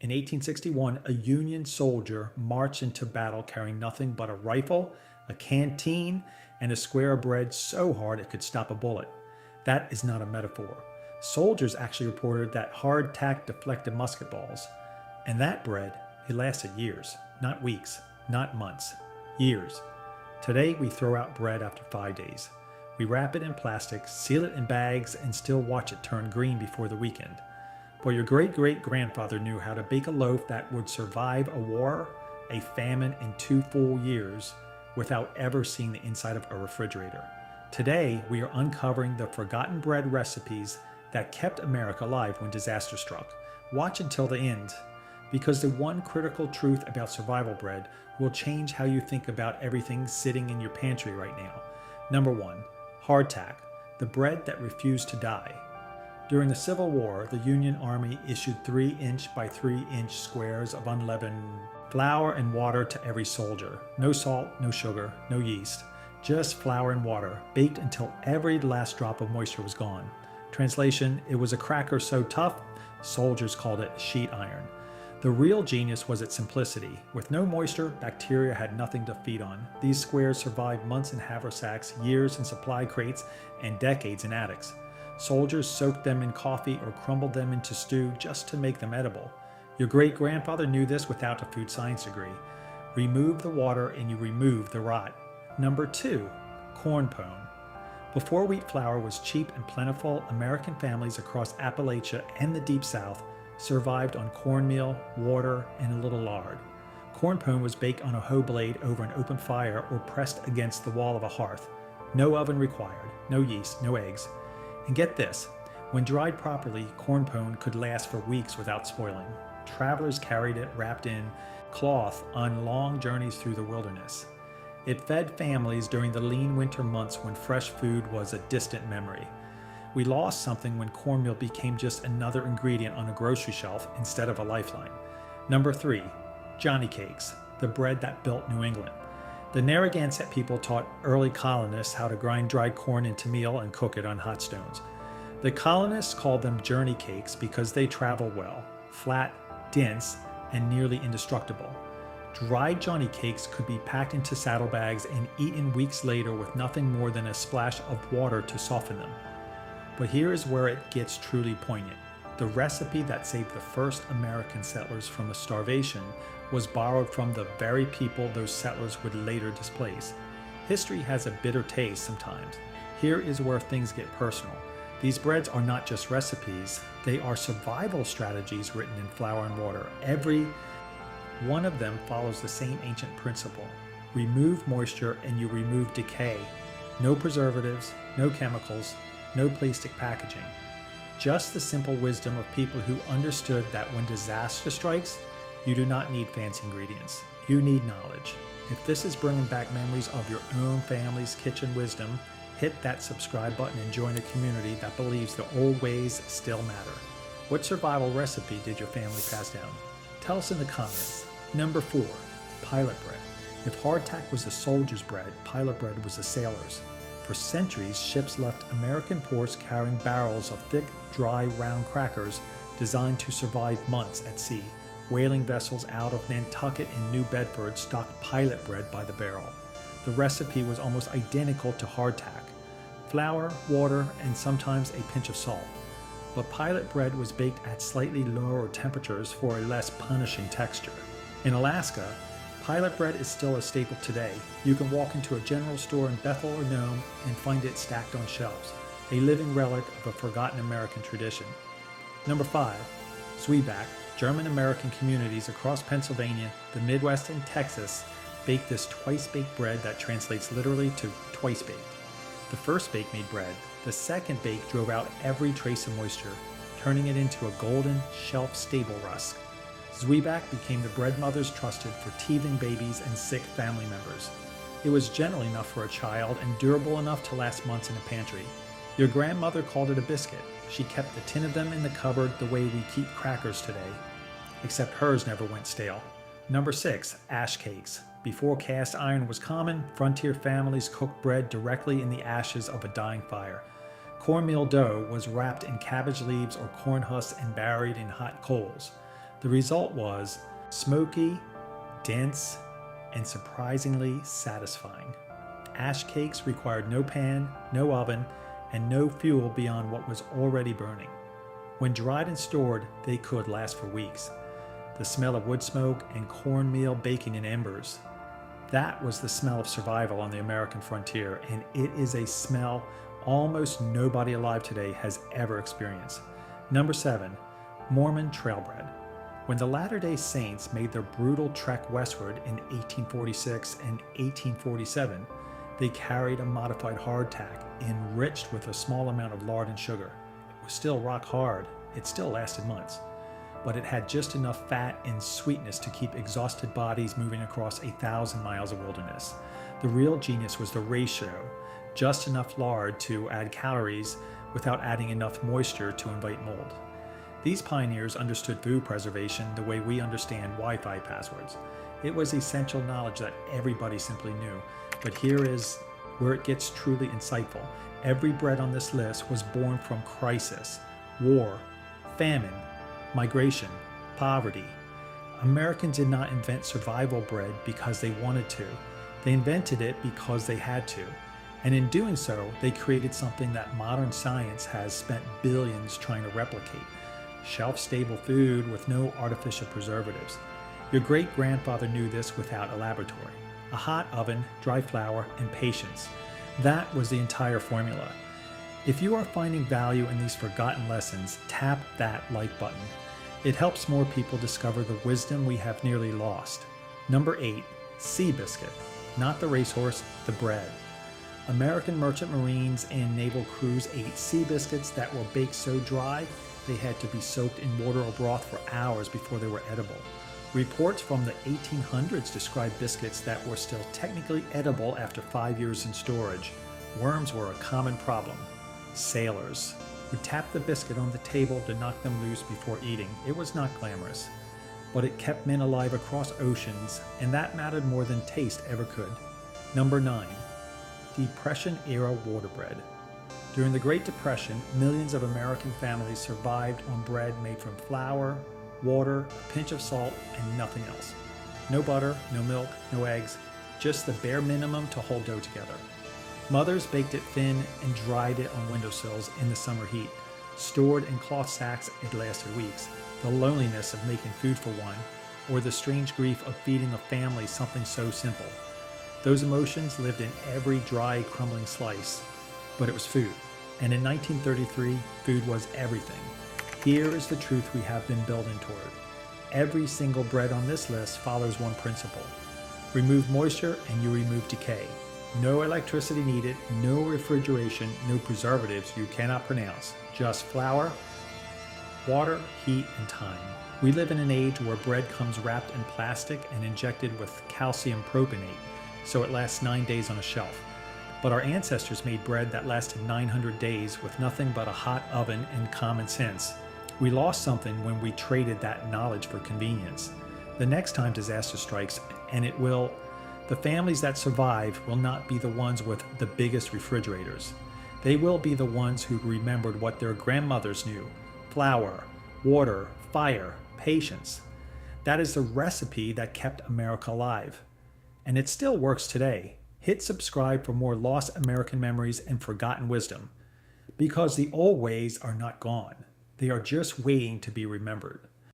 In 1861, a Union soldier marched into battle carrying nothing but a rifle, a canteen, and a square of bread so hard it could stop a bullet. That is not a metaphor. Soldiers actually reported that hardtack deflected musket balls. And that bread, it lasted years, not weeks, not months, years. Today we throw out bread after 5 days. We wrap it in plastic, seal it in bags, and still watch it turn green before the weekend. But your great-great-grandfather knew how to bake a loaf that would survive a war, a famine, and 2 full years without ever seeing the inside of a refrigerator. Today, we are uncovering the forgotten bread recipes that kept America alive when disaster struck. Watch until the end, because the one critical truth about survival bread will change how you think about everything sitting in your pantry right now. Number 1, hardtack, the bread that refused to die. During the Civil War, the Union Army issued 3-inch by 3-inch squares of unleavened flour and water to every soldier. No salt, no sugar, no yeast, just flour and water, baked until every last drop of moisture was gone. Translation, it was a cracker so tough, soldiers called it sheet iron. The real genius was its simplicity. With no moisture, bacteria had nothing to feed on. These squares survived months in haversacks, years in supply crates, and decades in attics. Soldiers soaked them in coffee or crumbled them into stew just to make them edible. Your great-grandfather knew this without a food science degree. Remove the water and you remove the rot. Number 2, corn pone. Before wheat flour was cheap and plentiful, American families across Appalachia and the Deep South survived on cornmeal, water, and a little lard. Corn pone was baked on a hoe blade over an open fire or pressed against the wall of a hearth. No oven required, no yeast, no eggs. And get this, when dried properly, corn pone could last for weeks without spoiling. Travelers carried it wrapped in cloth on long journeys through the wilderness. It fed families during the lean winter months when fresh food was a distant memory. We lost something when cornmeal became just another ingredient on a grocery shelf instead of a lifeline. Number 3, Johnny cakes, the bread that built New England. The Narragansett people taught early colonists how to grind dried corn into meal and cook it on hot stones. The colonists called them journey cakes because they travel well, flat, dense, and nearly indestructible. Dried Johnny cakes could be packed into saddlebags and eaten weeks later with nothing more than a splash of water to soften them. But here is where it gets truly poignant. The recipe that saved the first American settlers from a starvation was borrowed from the very people those settlers would later displace. History has a bitter taste sometimes. Here is where things get personal. These breads are not just recipes, they are survival strategies written in flour and water. Every one of them follows the same ancient principle. Remove moisture and you remove decay. No preservatives, no chemicals, no plastic packaging. Just the simple wisdom of people who understood that when disaster strikes, you do not need fancy ingredients. You need knowledge. If this is bringing back memories of your own family's kitchen wisdom, hit that subscribe button and join a community that believes the old ways still matter. What survival recipe did your family pass down? Tell us in the comments. Number 4, pilot bread. If hardtack was the soldier's bread, pilot bread was the sailor's. For centuries, ships left American ports carrying barrels of thick, dry, round crackers designed to survive months at sea. Whaling vessels out of Nantucket and New Bedford stocked pilot bread by the barrel. The recipe was almost identical to hardtack. Flour, water, and sometimes a pinch of salt. But pilot bread was baked at slightly lower temperatures for a less punishing texture. In Alaska, pilot bread is still a staple today. You can walk into a general store in Bethel or Nome and find it stacked on shelves, a living relic of a forgotten American tradition. Number 5, Zwieback. German-American communities across Pennsylvania, the Midwest, and Texas bake this twice-baked bread that translates literally to twice-baked. The first bake made bread. The second bake drove out every trace of moisture, turning it into a golden, shelf-stable rusk. Zwieback became the bread mothers trusted for teething babies and sick family members. It was gentle enough for a child and durable enough to last months in a pantry. Your grandmother called it a biscuit. She kept the tin of them in the cupboard the way we keep crackers today, except hers never went stale. Number 6, ash cakes. Before cast iron was common, frontier families cooked bread directly in the ashes of a dying fire. Cornmeal dough was wrapped in cabbage leaves or corn husks and buried in hot coals. The result was smoky, dense, and surprisingly satisfying. Ash cakes required no pan, no oven, and no fuel beyond what was already burning. When dried and stored, they could last for weeks. The smell of wood smoke and cornmeal baking in embers. That was the smell of survival on the American frontier, and it is a smell almost nobody alive today has ever experienced. Number 7, Mormon trail bread. When the Latter-day Saints made their brutal trek westward in 1846 and 1847, they carried a modified hardtack enriched with a small amount of lard and sugar. It was still rock hard. It still lasted months. But it had just enough fat and sweetness to keep exhausted bodies moving across 1,000 miles of wilderness. The real genius was the ratio, just enough lard to add calories without adding enough moisture to invite mold. These pioneers understood food preservation the way we understand Wi-Fi passwords. It was essential knowledge that everybody simply knew. But here is where it gets truly insightful. Every bread on this list was born from crisis, war, famine, migration, poverty. Americans did not invent survival bread because they wanted to. They invented it because they had to. And in doing so, they created something that modern science has spent billions trying to replicate. Shelf-stable food with no artificial preservatives. Your great-grandfather knew this without a laboratory. A hot oven, dry flour, and patience. That was the entire formula. If you are finding value in these forgotten lessons, tap that like button. It helps more people discover the wisdom we have nearly lost. Number 8, Seabiscuit. Not the racehorse, the bread. American merchant marines and naval crews ate Seabiscuits that were baked so dry they had to be soaked in water or broth for hours before they were edible. Reports from the 1800s describe biscuits that were still technically edible after 5 years in storage. Worms were a common problem. Sailors would tap the biscuit on the table to knock them loose before eating. It was not glamorous, but it kept men alive across oceans, and that mattered more than taste ever could. Number 9, Depression-era water bread. During the Great Depression, millions of American families survived on bread made from flour, water, a pinch of salt, and nothing else. No butter, no milk, no eggs, just the bare minimum to hold dough together. Mothers baked it thin and dried it on windowsills in the summer heat. Stored in cloth sacks, it lasted weeks. The loneliness of making food for one, or the strange grief of feeding a family something so simple. Those emotions lived in every dry, crumbling slice. But it was food. And in 1933, food was everything. Here is the truth we have been building toward. Every single bread on this list follows one principle. Remove moisture and you remove decay. No electricity needed, no refrigeration, no preservatives you cannot pronounce. Just flour, water, heat, and time. We live in an age where bread comes wrapped in plastic and injected with calcium propionate, so it lasts 9 days on a shelf. But our ancestors made bread that lasted 900 days with nothing but a hot oven and common sense. We lost something when we traded that knowledge for convenience. The next time disaster strikes, and it will, the families that survive will not be the ones with the biggest refrigerators. They will be the ones who remembered what their grandmothers knew: flour, water, fire, patience. That is the recipe that kept America alive. And it still works today. Hit subscribe for more lost American memories and forgotten wisdom. Because the old ways are not gone. They are just waiting to be remembered.